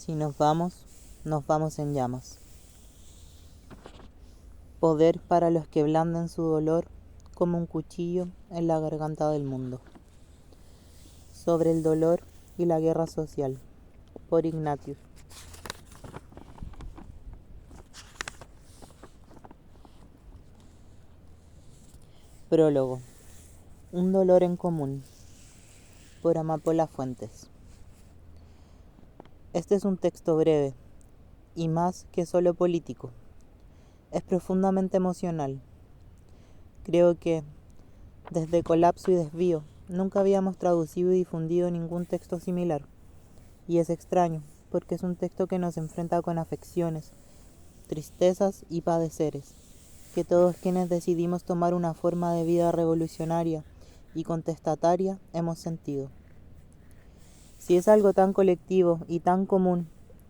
Si nos vamos en llamas. Poder para los que blanden su dolor como un cuchillo en la garganta del mundo. Sobre el dolor y la guerra social, por Ignatius. Prólogo. Un dolor en común, por Amapola Fuentes. Este es un texto breve, y más que solo político. Es profundamente emocional. Creo que, desde Colapso y Desvío, nunca habíamos traducido y difundido ningún texto similar. Y es extraño, porque es un texto que nos enfrenta con afecciones, tristezas y padeceres, que todos quienes decidimos tomar una forma de vida revolucionaria y contestataria hemos sentido. Si es algo tan colectivo y tan común,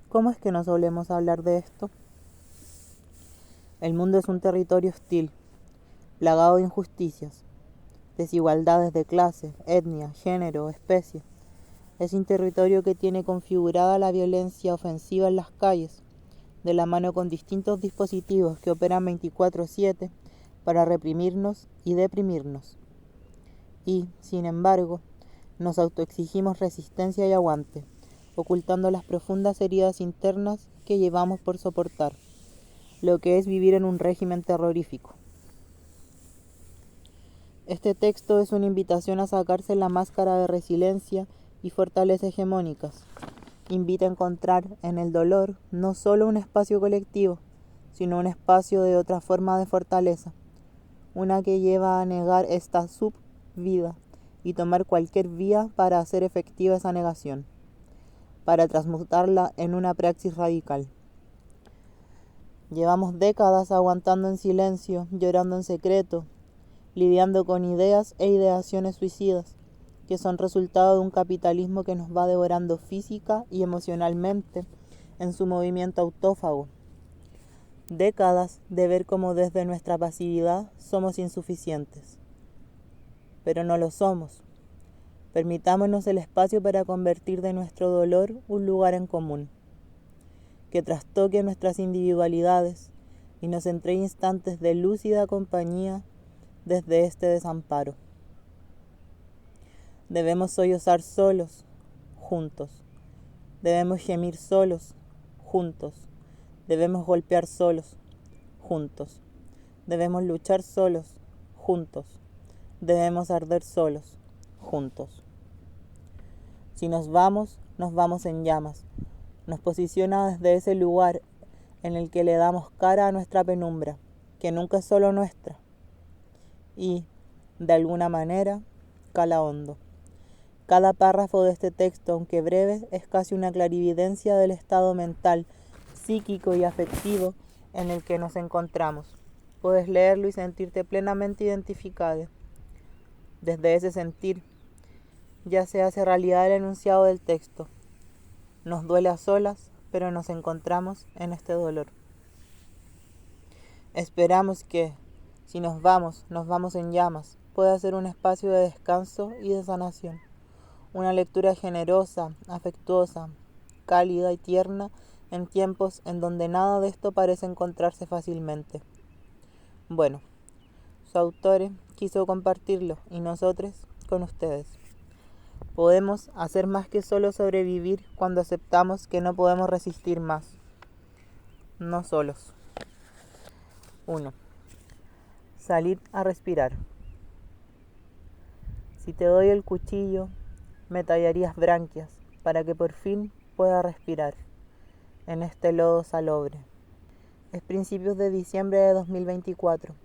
¿cómo es que no solemos hablar de esto? El mundo es un territorio hostil, plagado de injusticias, desigualdades de clase, etnia, género, especie. Es un territorio que tiene configurada la violencia ofensiva en las calles, de la mano con distintos dispositivos que operan 24/7 para reprimirnos y deprimirnos. Y, sin embargo, nos autoexigimos resistencia y aguante, ocultando las profundas heridas internas que llevamos por soportar, lo que es vivir en un régimen terrorífico. Este texto es una invitación a sacarse la máscara de resiliencia y fortalezas hegemónicas. Invita a encontrar en el dolor no solo un espacio colectivo, sino un espacio de otra forma de fortaleza, una que lleva a negar esta subvida y tomar cualquier vía para hacer efectiva esa negación, para transmutarla en una praxis radical. Llevamos décadas aguantando en silencio, llorando en secreto, lidiando con ideas e ideaciones suicidas, que son resultado de un capitalismo que nos va devorando física y emocionalmente en su movimiento autófago. Décadas de ver cómo desde nuestra pasividad somos insuficientes. Pero no lo somos. Permitámonos el espacio para convertir de nuestro dolor un lugar en común, que trastoque nuestras individualidades y nos entregue instantes de lúcida compañía desde este desamparo. Debemos sollozar solos, juntos. Debemos gemir solos, juntos. Debemos golpear solos, juntos. Debemos luchar solos, juntos. Debemos arder solos, juntos. Si nos vamos en llamas. Nos posiciona desde ese lugar en el que le damos cara a nuestra penumbra, que nunca es solo nuestra. Y, de alguna manera, cala hondo. Cada párrafo de este texto, aunque breve, es casi una clarividencia del estado mental, psíquico y afectivo en el que nos encontramos. Puedes leerlo y sentirte plenamente identificado. Desde ese sentir, ya se hace realidad el enunciado del texto. Nos duele a solas, pero nos encontramos en este dolor. Esperamos que, si nos vamos en llamas, pueda ser un espacio de descanso y de sanación. Una lectura generosa, afectuosa, cálida y tierna en tiempos en donde nada de esto parece encontrarse fácilmente. Bueno, su autor quiso compartirlo y nosotros con ustedes. Podemos hacer más que solo sobrevivir cuando aceptamos que no podemos resistir más. No solos. 1. Salir a respirar. Si te doy el cuchillo, me tallarías branquias para que por fin pueda respirar en este lodo salobre. Es principios de diciembre de 2024.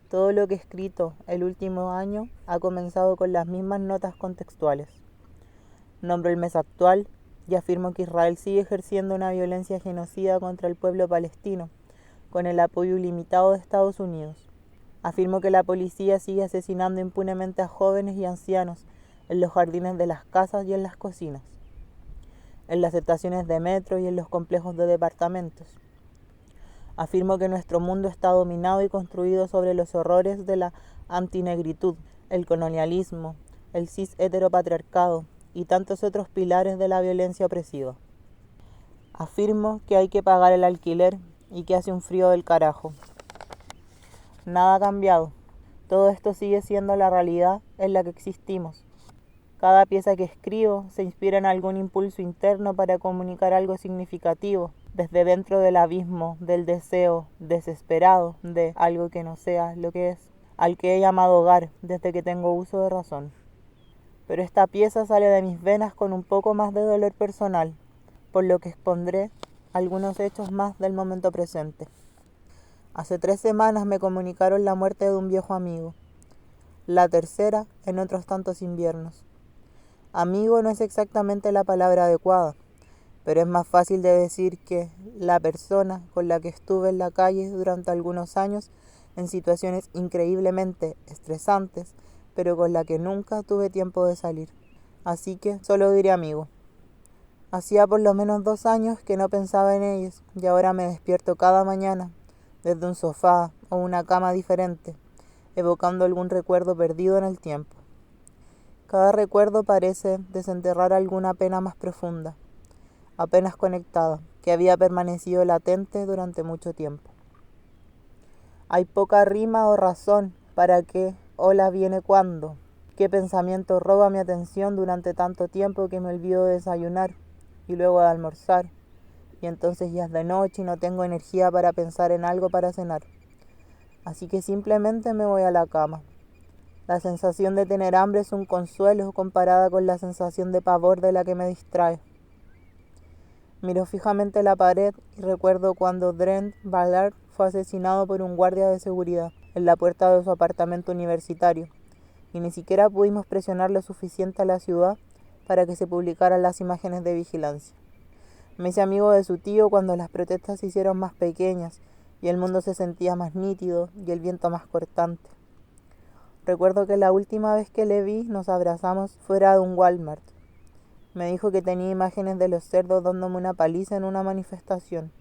Todo lo que he escrito el último año ha comenzado con las mismas notas contextuales. Nombro el mes actual y afirmo que Israel sigue ejerciendo una violencia genocida contra el pueblo palestino, con el apoyo ilimitado de Estados Unidos. Afirmo que la policía sigue asesinando impunemente a jóvenes y ancianos en los jardines de las casas y en las cocinas, en las estaciones de metro y en los complejos de departamentos. Afirmo que nuestro mundo está dominado y construido sobre los horrores de la antinegritud, el colonialismo, el cis heteropatriarcado y tantos otros pilares de la violencia opresiva. Afirmo que hay que pagar el alquiler y que hace un frío del carajo. Nada ha cambiado. Todo esto sigue siendo la realidad en la que existimos. Cada pieza que escribo se inspira en algún impulso interno para comunicar algo significativo, desde dentro del abismo del deseo desesperado de algo que no sea lo que es, al que he llamado hogar desde que tengo uso de razón. Pero esta pieza sale de mis venas con un poco más de dolor personal, por lo que expondré algunos hechos más del momento presente. Hace 3 semanas me comunicaron la muerte de un viejo amigo, la tercera en otros tantos inviernos. Amigo no es exactamente la palabra adecuada, pero es más fácil de decir que la persona con la que estuve en la calle durante algunos años en situaciones increíblemente estresantes, pero con la que nunca tuve tiempo de salir. Así que solo diré amigo. Hacía por lo menos 2 años que no pensaba en ellos y ahora me despierto cada mañana desde un sofá o una cama diferente, evocando algún recuerdo perdido en el tiempo. Cada recuerdo parece desenterrar alguna pena más profunda, apenas conectada, que había permanecido latente durante mucho tiempo. Hay poca rima o razón para qué hola viene cuando, qué pensamiento roba mi atención durante tanto tiempo que me olvido de desayunar y luego de almorzar, y entonces ya es de noche y no tengo energía para pensar en algo para cenar. Así que simplemente me voy a la cama. La sensación de tener hambre es un consuelo comparada con la sensación de pavor de la que me distrae. Miro fijamente la pared y recuerdo cuando Brent Ballard fue asesinado por un guardia de seguridad en la puerta de su apartamento universitario, y ni siquiera pudimos presionar lo suficiente a la ciudad para que se publicaran las imágenes de vigilancia. Me hice amigo de su tío cuando las protestas se hicieron más pequeñas y el mundo se sentía más nítido y el viento más cortante. Recuerdo que la última vez que le vi nos abrazamos fuera de un Walmart. Me dijo que tenía imágenes de los cerdos dándome una paliza en una manifestación.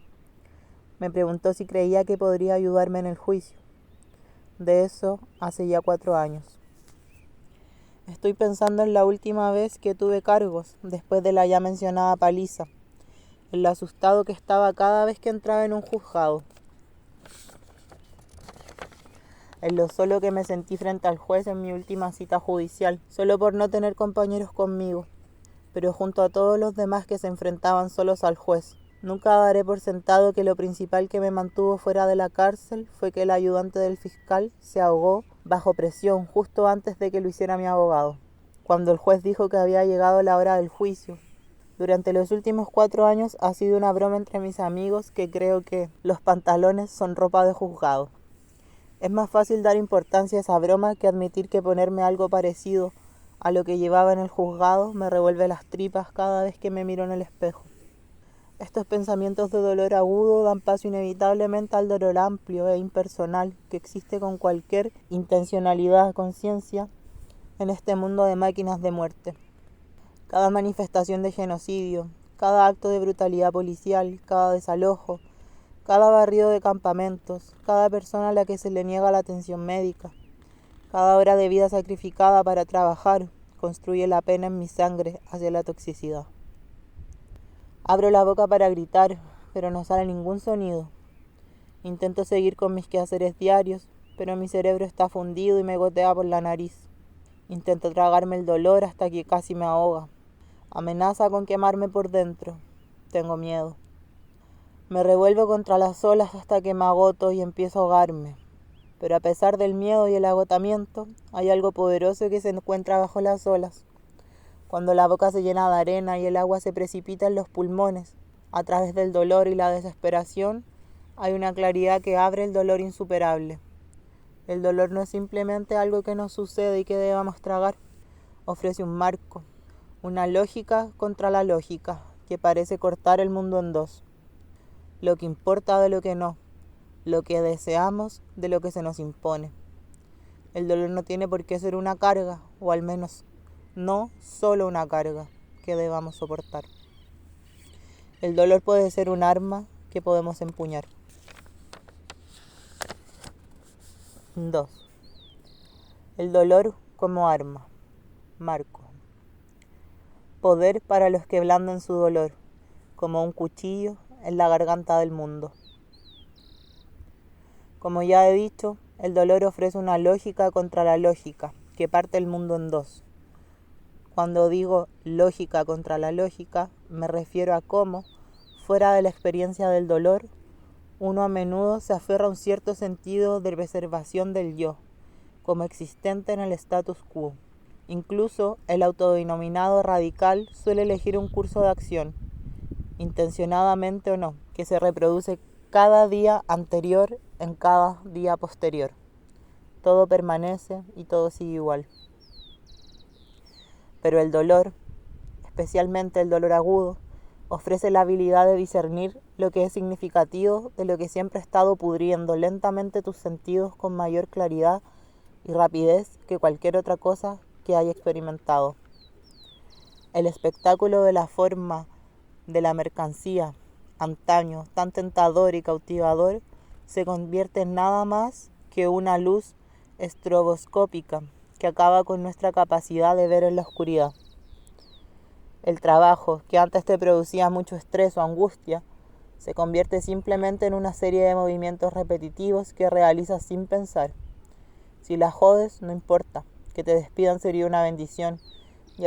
Me preguntó si creía que podría ayudarme en el juicio. De eso hace ya 4 años. Estoy pensando en la última vez que tuve cargos, después de la ya mencionada paliza, en lo asustado que estaba cada vez que entraba en un juzgado, en lo solo que me sentí frente al juez en mi última cita judicial, solo por no tener compañeros conmigo, pero junto a todos los demás que se enfrentaban solos al juez. Nunca daré por sentado que lo principal que me mantuvo fuera de la cárcel fue que el ayudante del fiscal se ahogó bajo presión justo antes de que lo hiciera mi abogado, cuando el juez dijo que había llegado la hora del juicio. Durante los últimos 4 años ha sido una broma entre mis amigos que creo que los pantalones son ropa de juzgado. Es más fácil dar importancia a esa broma que admitir que ponerme algo parecido a lo que llevaba en el juzgado me revuelve las tripas cada vez que me miro en el espejo. Estos pensamientos de dolor agudo dan paso inevitablemente al dolor amplio e impersonal que existe con cualquier intencionalidad, conciencia en este mundo de máquinas de muerte. Cada manifestación de genocidio, cada acto de brutalidad policial, cada desalojo, cada barrido de campamentos, cada persona a la que se le niega la atención médica, cada hora de vida sacrificada para trabajar, construye la pena en mi sangre hacia la toxicidad. Abro la boca para gritar, pero no sale ningún sonido. Intento seguir con mis quehaceres diarios, pero mi cerebro está fundido y me gotea por la nariz. Intento tragarme el dolor hasta que casi me ahoga. Amenaza con quemarme por dentro. Tengo miedo. Me revuelvo contra las olas hasta que me agoto y empiezo a ahogarme. Pero a pesar del miedo y el agotamiento, hay algo poderoso que se encuentra bajo las olas. Cuando la boca se llena de arena y el agua se precipita en los pulmones, a través del dolor y la desesperación, hay una claridad que abre el dolor insuperable. El dolor no es simplemente algo que nos sucede y que debamos tragar. Ofrece un marco, una lógica contra la lógica, que parece cortar el mundo en dos. Lo que importa de lo que no, lo que deseamos de lo que se nos impone. El dolor no tiene por qué ser una carga, o al menos no solo una carga que debamos soportar. El dolor puede ser un arma que podemos empuñar. 2. El dolor como arma. Marco. Poder para los que blandan su dolor, como un cuchillo en la garganta del mundo. Como ya he dicho, el dolor ofrece una lógica contra la lógica, que parte el mundo en dos. Cuando digo lógica contra la lógica, me refiero a cómo, fuera de la experiencia del dolor, uno a menudo se aferra a un cierto sentido de preservación del yo, como existente en el status quo. Incluso el autodenominado radical suele elegir un curso de acción, intencionadamente o no, que se reproduce cada día anterior en cada día posterior. Todo permanece y todo sigue igual. Pero el dolor, especialmente el dolor agudo, ofrece la habilidad de discernir lo que es significativo de lo que siempre ha estado pudriendo lentamente tus sentidos con mayor claridad y rapidez que cualquier otra cosa que haya experimentado. El espectáculo de la forma de la mercancía, antaño tan tentador y cautivador, se convierte en nada más que una luz estroboscópica que acaba con nuestra capacidad de ver en la oscuridad. El trabajo, que antes te producía mucho estrés o angustia, se convierte simplemente en una serie de movimientos repetitivos que realizas sin pensar. Si la jodes, no importa, que te despidan sería una bendición y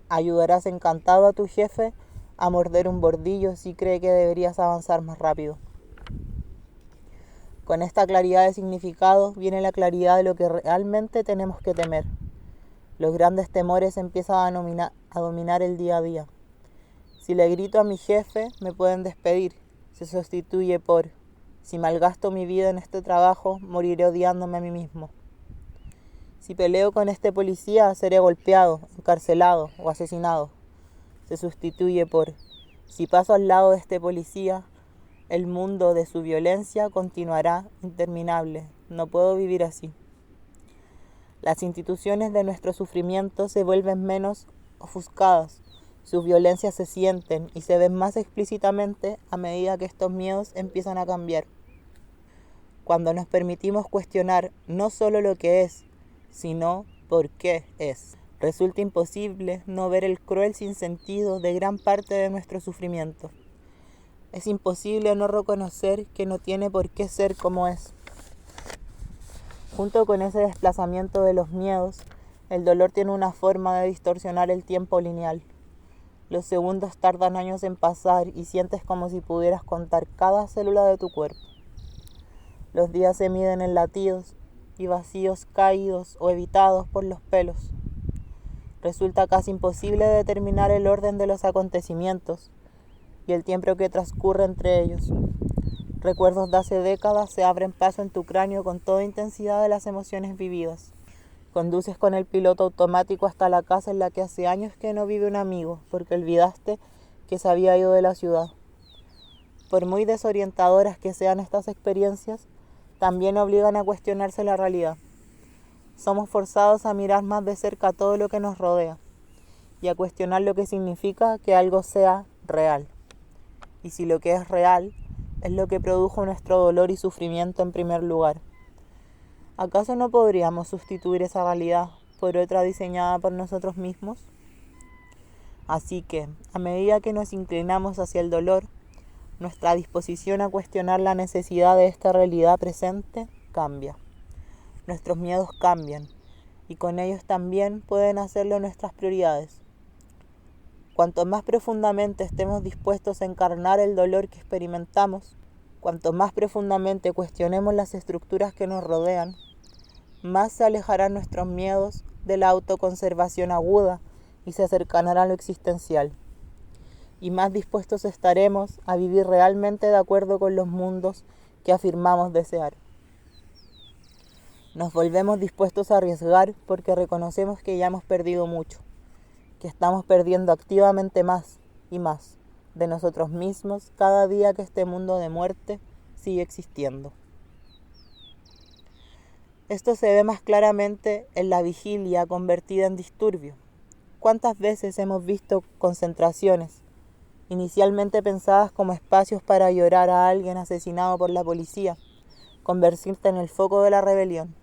ayudarás encantado a tu jefe a morder un bordillo si cree que deberías avanzar más rápido. Con esta claridad de significado viene la claridad de lo que realmente tenemos que temer. Los grandes temores empiezan a dominar el día a día. Si le grito a mi jefe, me pueden despedir. Se sustituye por: si malgasto mi vida en este trabajo, moriré odiándome a mí mismo. Si peleo con este policía, seré golpeado, encarcelado o asesinado. Se sustituye por: si paso al lado de este policía, el mundo de su violencia continuará interminable. No puedo vivir así. Las instituciones de nuestro sufrimiento se vuelven menos ofuscadas. Sus violencias se sienten y se ven más explícitamente a medida que estos miedos empiezan a cambiar. Cuando nos permitimos cuestionar no solo lo que es, sino por qué es, resulta imposible no ver el cruel sinsentido de gran parte de nuestro sufrimiento. Es imposible no reconocer que no tiene por qué ser como es. Junto con ese desplazamiento de los miedos, el dolor tiene una forma de distorsionar el tiempo lineal. Los segundos tardan años en pasar y sientes como si pudieras contar cada célula de tu cuerpo. Los días se miden en latidos y vacíos caídos o evitados por los pelos. Resulta casi imposible determinar el orden de los acontecimientos y el tiempo que transcurre entre ellos. Recuerdos de hace décadas se abren paso en tu cráneo con toda intensidad de las emociones vividas. Conduces con el piloto automático hasta la casa en la que hace años que no vive un amigo, porque olvidaste que se había ido de la ciudad. Por muy desorientadoras que sean estas experiencias, también obligan a cuestionarse la realidad. Somos forzados a mirar más de cerca todo lo que nos rodea y a cuestionar lo que significa que algo sea real. Y si lo que es real es lo que produjo nuestro dolor y sufrimiento en primer lugar, ¿acaso no podríamos sustituir esa realidad por otra diseñada por nosotros mismos? Así que, a medida que nos inclinamos hacia el dolor, nuestra disposición a cuestionar la necesidad de esta realidad presente cambia. Nuestros miedos cambian, y con ellos también pueden hacerlo nuestras prioridades. Cuanto más profundamente estemos dispuestos a encarnar el dolor que experimentamos, cuanto más profundamente cuestionemos las estructuras que nos rodean, más se alejarán nuestros miedos de la autoconservación aguda y se acercarán a lo existencial. Y más dispuestos estaremos a vivir realmente de acuerdo con los mundos que afirmamos desear. Nos volvemos dispuestos a arriesgar porque reconocemos que ya hemos perdido mucho, que estamos perdiendo activamente más y más de nosotros mismos cada día que este mundo de muerte sigue existiendo. Esto se ve más claramente en la vigilia convertida en disturbio. ¿Cuántas veces hemos visto concentraciones, inicialmente pensadas como espacios para llorar a alguien asesinado por la policía, convertirse en el foco de la rebelión?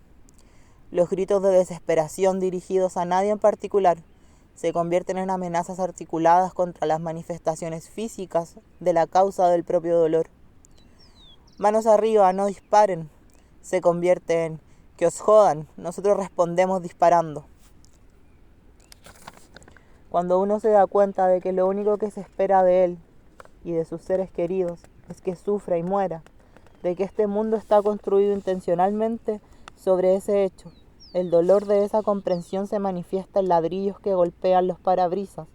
Los gritos de desesperación dirigidos a nadie en particular se convierten en amenazas articuladas contra las manifestaciones físicas de la causa del propio dolor. Manos arriba, no disparen, se convierte en que os jodan, nosotros respondemos disparando. Cuando uno se da cuenta de que lo único que se espera de él y de sus seres queridos es que sufra y muera, de que este mundo está construido intencionalmente sobre ese hecho, el dolor de esa comprensión se manifiesta en ladrillos que golpean los parabrisas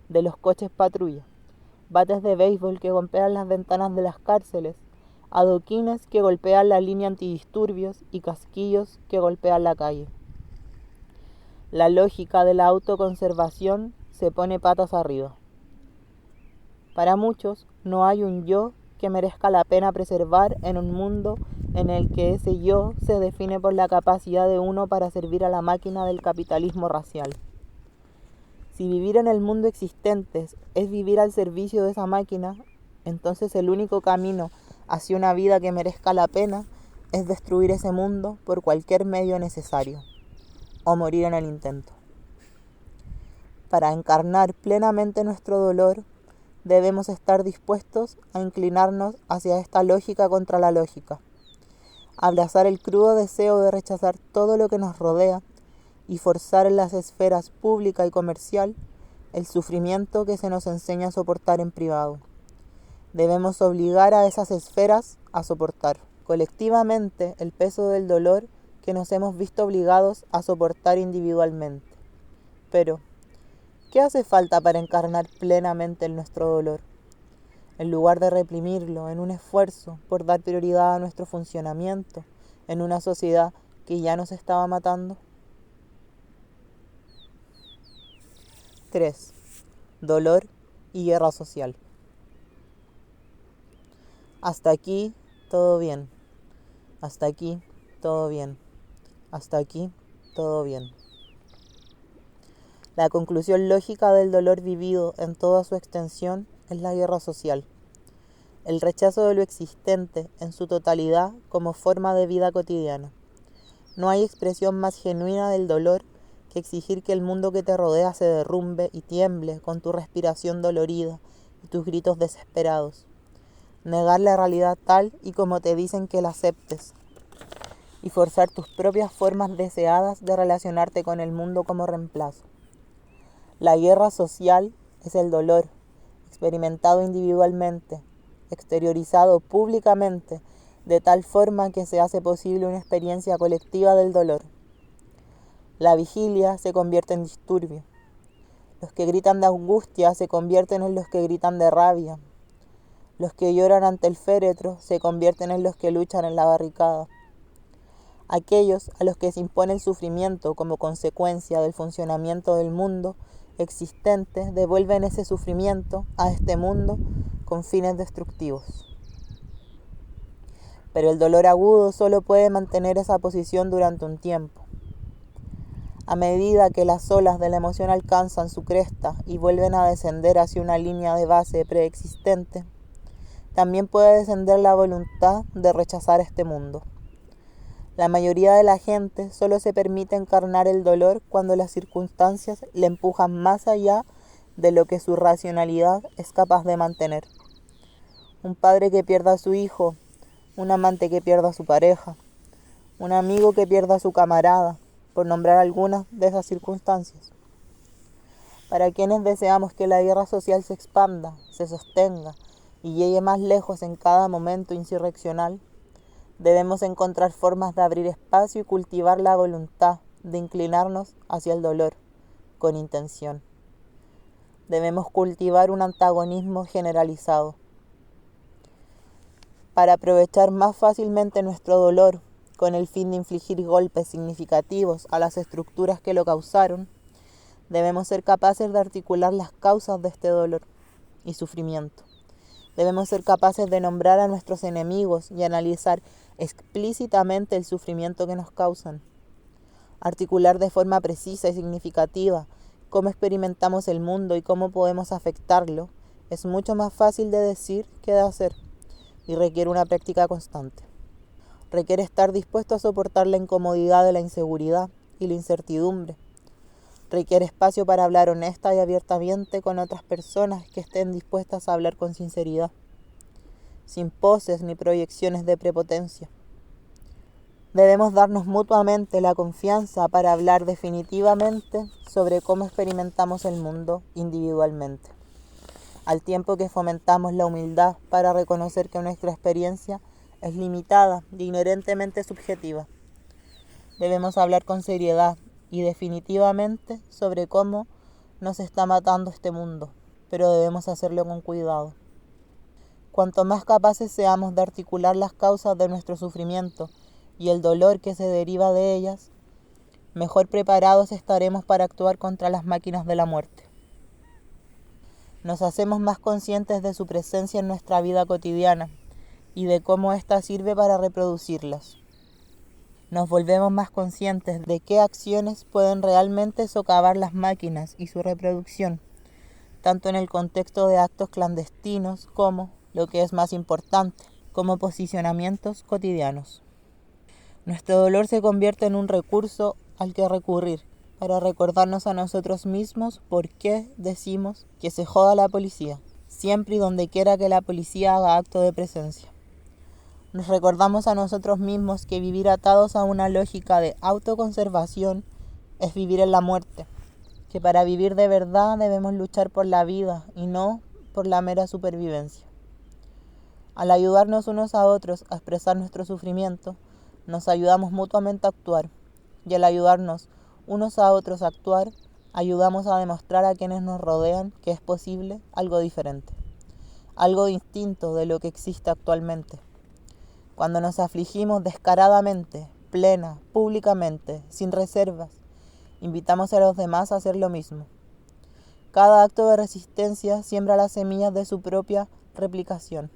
de los coches patrulla, bates de béisbol que golpean las ventanas de las cárceles, adoquines que golpean la línea antidisturbios y casquillos que golpean la calle. La lógica de la autoconservación se pone patas arriba. Para muchos no hay un yo que merezca la pena preservar en un mundo en el que ese yo se define por la capacidad de uno para servir a la máquina del capitalismo racial. Si vivir en el mundo existente es vivir al servicio de esa máquina, entonces el único camino hacia una vida que merezca la pena es destruir ese mundo por cualquier medio necesario, o morir en el intento. Para encarnar plenamente nuestro dolor, debemos estar dispuestos a inclinarnos hacia esta lógica contra la lógica, abrazar el crudo deseo de rechazar todo lo que nos rodea y forzar en las esferas pública y comercial el sufrimiento que se nos enseña a soportar en privado. Debemos obligar a esas esferas a soportar colectivamente el peso del dolor que nos hemos visto obligados a soportar individualmente. Pero, ¿qué hace falta para encarnar plenamente en nuestro dolor? En lugar de reprimirlo en un esfuerzo por dar prioridad a nuestro funcionamiento en una sociedad que ya nos estaba matando. 3. Dolor y guerra social. Hasta aquí todo bien. Hasta aquí todo bien. Hasta aquí todo bien. La conclusión lógica del dolor vivido en toda su extensión es la guerra social, el rechazo de lo existente en su totalidad como forma de vida cotidiana. No hay expresión más genuina del dolor que exigir que el mundo que te rodea se derrumbe y tiemble con tu respiración dolorida y tus gritos desesperados. Negar la realidad tal y como te dicen que la aceptes y forzar tus propias formas deseadas de relacionarte con el mundo como reemplazo. La guerra social es el dolor, experimentado individualmente, exteriorizado públicamente, de tal forma que se hace posible una experiencia colectiva del dolor. La vigilia se convierte en disturbio. Los que gritan de angustia se convierten en los que gritan de rabia. Los que lloran ante el féretro se convierten en los que luchan en la barricada. Aquellos a los que se impone el sufrimiento como consecuencia del funcionamiento del mundo existente devuelven ese sufrimiento a este mundo con fines destructivos. Pero el dolor agudo solo puede mantener esa posición durante un tiempo. A medida que las olas de la emoción alcanzan su cresta y vuelven a descender hacia una línea de base preexistente, también puede descender la voluntad de rechazar este mundo. La mayoría de la gente solo se permite encarnar el dolor cuando las circunstancias le empujan más allá de lo que su racionalidad es capaz de mantener. Un padre que pierda a su hijo, un amante que pierda a su pareja, un amigo que pierda a su camarada, por nombrar algunas de esas circunstancias. Para quienes deseamos que la guerra social se expanda, se sostenga y llegue más lejos en cada momento insurreccional, debemos encontrar formas de abrir espacio y cultivar la voluntad de inclinarnos hacia el dolor, con intención. Debemos cultivar un antagonismo generalizado. Para aprovechar más fácilmente nuestro dolor, con el fin de infligir golpes significativos a las estructuras que lo causaron, debemos ser capaces de articular las causas de este dolor y sufrimiento. Debemos ser capaces de nombrar a nuestros enemigos y analizar explícitamente el sufrimiento que nos causan. Articular de forma precisa y significativa cómo experimentamos el mundo y cómo podemos afectarlo es mucho más fácil de decir que de hacer y requiere una práctica constante. Requiere estar dispuesto a soportar la incomodidad de la inseguridad y la incertidumbre. Requiere espacio para hablar honesta y abiertamente con otras personas que estén dispuestas a hablar con sinceridad, sin poses ni proyecciones de prepotencia. Debemos darnos mutuamente la confianza para hablar definitivamente sobre cómo experimentamos el mundo individualmente, al tiempo que fomentamos la humildad para reconocer que nuestra experiencia es limitada e inherentemente subjetiva. Debemos hablar con seriedad y definitivamente sobre cómo nos está matando este mundo, pero debemos hacerlo con cuidado. Cuanto más capaces seamos de articular las causas de nuestro sufrimiento y el dolor que se deriva de ellas, mejor preparados estaremos para actuar contra las máquinas de la muerte. Nos hacemos más conscientes de su presencia en nuestra vida cotidiana y de cómo ésta sirve para reproducirlas. Nos volvemos más conscientes de qué acciones pueden realmente socavar las máquinas y su reproducción, tanto en el contexto de actos clandestinos como, lo que es más importante, como posicionamientos cotidianos. Nuestro dolor se convierte en un recurso al que recurrir para recordarnos a nosotros mismos por qué decimos que se joda la policía, siempre y donde quiera que la policía haga acto de presencia. Nos recordamos a nosotros mismos que vivir atados a una lógica de autoconservación es vivir en la muerte, que para vivir de verdad debemos luchar por la vida y no por la mera supervivencia. Al ayudarnos unos a otros a expresar nuestro sufrimiento, nos ayudamos mutuamente a actuar, y al ayudarnos unos a otros a actuar, ayudamos a demostrar a quienes nos rodean que es posible algo diferente, algo distinto de lo que existe actualmente. Cuando nos afligimos descaradamente, plena, públicamente, sin reservas, invitamos a los demás a hacer lo mismo. Cada acto de resistencia siembra las semillas de su propia replicación.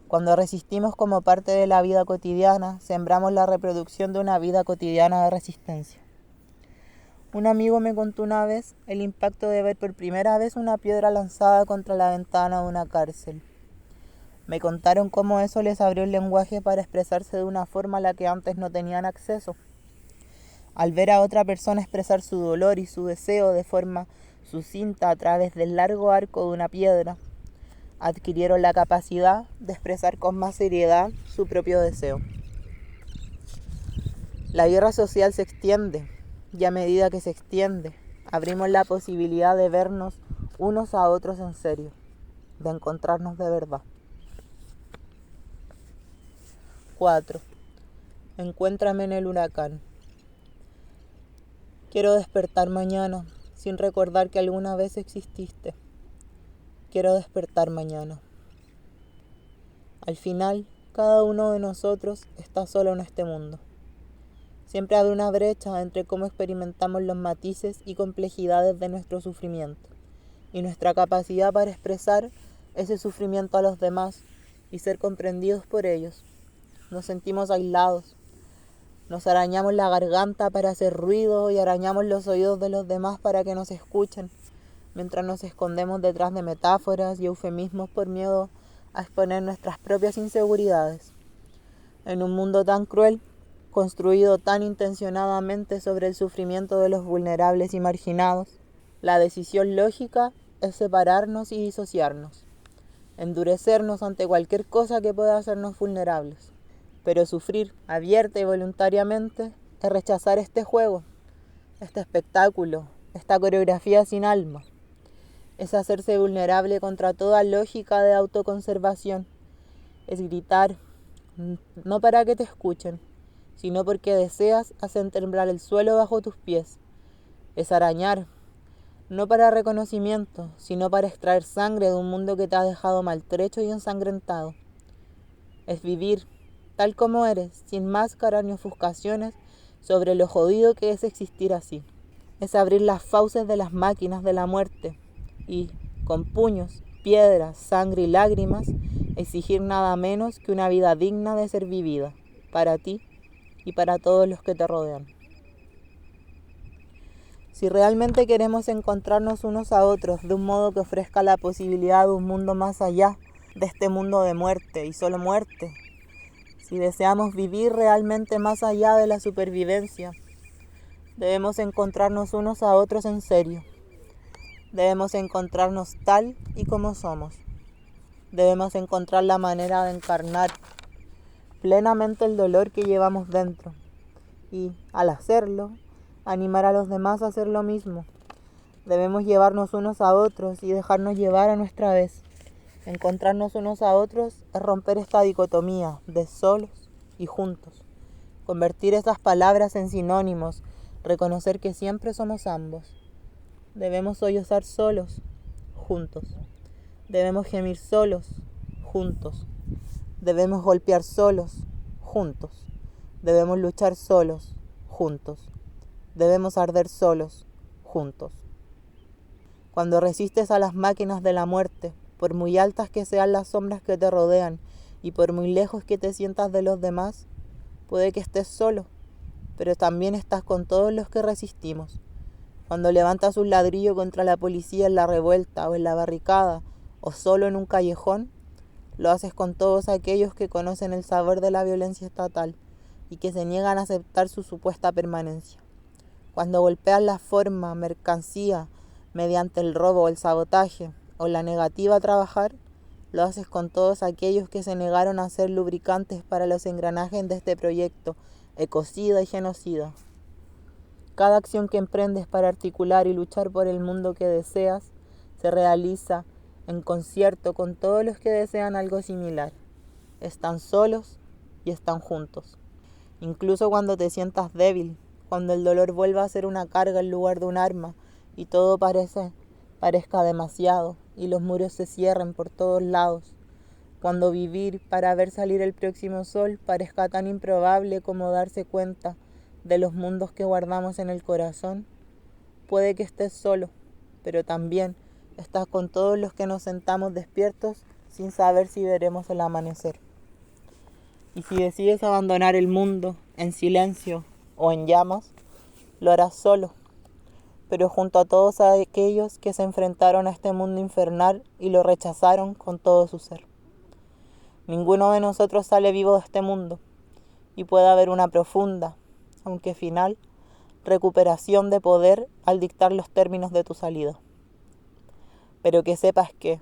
Cuando resistimos como parte de la vida cotidiana, sembramos la reproducción de una vida cotidiana de resistencia. Un amigo me contó una vez el impacto de ver por primera vez una piedra lanzada contra la ventana de una cárcel. Me contaron cómo eso les abrió el lenguaje para expresarse de una forma a la que antes no tenían acceso. Al ver a otra persona expresar su dolor y su deseo de forma sucinta a través del largo arco de una piedra, adquirieron la capacidad de expresar con más seriedad su propio deseo. La guerra social se extiende, y a medida que se extiende, abrimos la posibilidad de vernos unos a otros en serio, de encontrarnos de verdad. 4. Encuéntrame en el huracán. Quiero despertar mañana sin recordar que alguna vez exististe. Quiero despertar mañana. Al final, cada uno de nosotros está solo en este mundo. Siempre habrá una brecha entre cómo experimentamos los matices y complejidades de nuestro sufrimiento y nuestra capacidad para expresar ese sufrimiento a los demás y ser comprendidos por ellos. Nos sentimos aislados, nos arañamos la garganta para hacer ruido y arañamos los oídos de los demás para que nos escuchen, mientras nos escondemos detrás de metáforas y eufemismos por miedo a exponer nuestras propias inseguridades. En un mundo tan cruel, construido tan intencionadamente sobre el sufrimiento de los vulnerables y marginados, la decisión lógica es separarnos y disociarnos, endurecernos ante cualquier cosa que pueda hacernos vulnerables. Pero sufrir abierta y voluntariamente es rechazar este juego, este espectáculo, esta coreografía sin alma. Es hacerse vulnerable contra toda lógica de autoconservación. Es gritar, no para que te escuchen, sino porque deseas hacer temblar el suelo bajo tus pies. Es arañar, no para reconocimiento, sino para extraer sangre de un mundo que te ha dejado maltrecho y ensangrentado. Es vivir tal como eres, sin máscaras ni ofuscaciones sobre lo jodido que es existir así. Es abrir las fauces de las máquinas de la muerte y, con puños, piedras, sangre y lágrimas, exigir nada menos que una vida digna de ser vivida, para ti y para todos los que te rodean. Si realmente queremos encontrarnos unos a otros de un modo que ofrezca la posibilidad de un mundo más allá de este mundo de muerte y solo muerte, si deseamos vivir realmente más allá de la supervivencia, Debemos encontrarnos unos a otros en serio. Debemos encontrarnos tal y como somos. Debemos encontrar la manera de encarnar plenamente el dolor que llevamos dentro y, al hacerlo, animar a los demás a hacer lo mismo. Debemos llevarnos unos a otros y dejarnos llevar a nuestra vez. Encontrarnos unos a otros es romper esta dicotomía de solos y juntos. Convertir esas palabras en sinónimos, reconocer que siempre somos ambos. Debemos sollozar solos, juntos. Debemos gemir solos, juntos. Debemos golpear solos, juntos. Debemos luchar solos, juntos. Debemos arder solos, juntos. Cuando resistes a las máquinas de la muerte, por muy altas que sean las sombras que te rodean y por muy lejos que te sientas de los demás, puede que estés solo, pero también estás con todos los que resistimos. Cuando levantas un ladrillo contra la policía en la revuelta o en la barricada o solo en un callejón, lo haces con todos aquellos que conocen el sabor de la violencia estatal y que se niegan a aceptar su supuesta permanencia. Cuando golpeas la forma, mercancía, mediante el robo o el sabotaje o la negativa a trabajar, lo haces con todos aquellos que se negaron a ser lubricantes para los engranajes de este proyecto ecocida y genocida. Cada acción que emprendes para articular y luchar por el mundo que deseas se realiza en concierto con todos los que desean algo similar. Están solos y están juntos. Incluso cuando te sientas débil, cuando el dolor vuelva a ser una carga en lugar de un arma y todo parezca demasiado y los muros se cierren por todos lados, cuando vivir para ver salir el próximo sol parezca tan improbable como darse cuenta de los mundos que guardamos en el corazón, puede que estés solo, pero también estás con todos los que nos sentamos despiertos sin saber si veremos el amanecer. Y si decides abandonar el mundo en silencio o en llamas, lo harás solo, pero junto a todos aquellos que se enfrentaron a este mundo infernal y lo rechazaron con todo su ser. Ninguno de nosotros sale vivo de este mundo y puede haber una profunda, aunque final, recuperación de poder al dictar los términos de tu salida. Pero que sepas que,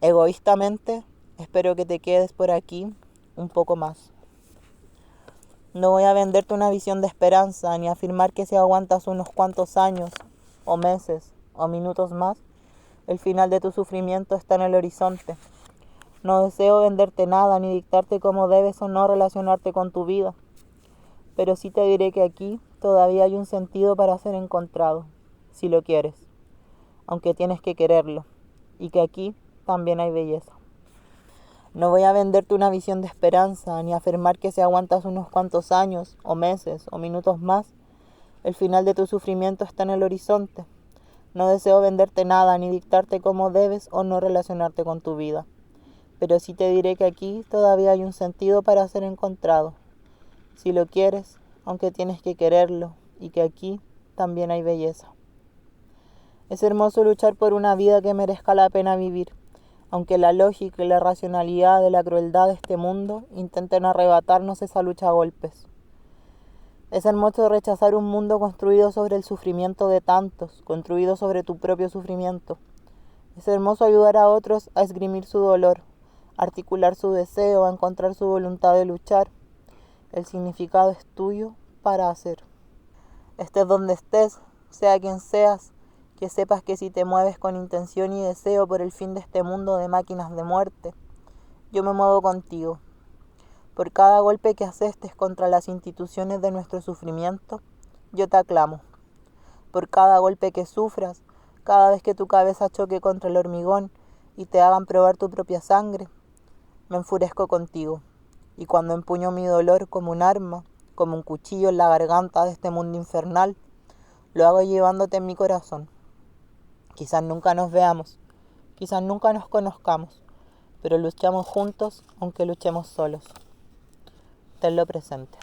egoístamente, espero que te quedes por aquí un poco más. No voy a venderte una visión de esperanza ni afirmar que si aguantas unos cuantos años, o meses, o minutos más, el final de tu sufrimiento está en el horizonte. No deseo venderte nada ni dictarte cómo debes o no relacionarte con tu vida, pero sí te diré que aquí todavía hay un sentido para ser encontrado, si lo quieres, aunque tienes que quererlo, y que aquí también hay belleza. No voy a venderte una visión de esperanza, ni afirmar que si aguantas unos cuantos años, o meses, o minutos más, el final de tu sufrimiento está en el horizonte. No deseo venderte nada, ni dictarte cómo debes o no relacionarte con tu vida, pero sí te diré que aquí todavía hay un sentido para ser encontrado, si lo quieres, aunque tienes que quererlo, y que aquí también hay belleza. Es hermoso luchar por una vida que merezca la pena vivir, aunque la lógica y la racionalidad de la crueldad de este mundo intenten arrebatarnos esa lucha a golpes. Es hermoso rechazar un mundo construido sobre el sufrimiento de tantos, construido sobre tu propio sufrimiento. Es hermoso ayudar a otros a esgrimir su dolor, articular su deseo, a encontrar su voluntad de luchar. El significado es tuyo para hacer. Estés donde estés, sea quien seas, que sepas que si te mueves con intención y deseo por el fin de este mundo de máquinas de muerte, yo me muevo contigo. Por cada golpe que asestes contra las instituciones de nuestro sufrimiento, yo te aclamo. Por cada golpe que sufras, cada vez que tu cabeza choque contra el hormigón y te hagan probar tu propia sangre, me enfurezco contigo. Y cuando empuño mi dolor como un arma, como un cuchillo en la garganta de este mundo infernal, lo hago llevándote en mi corazón. Quizás nunca nos veamos, quizás nunca nos conozcamos, pero luchamos juntos aunque luchemos solos. Tenlo presente.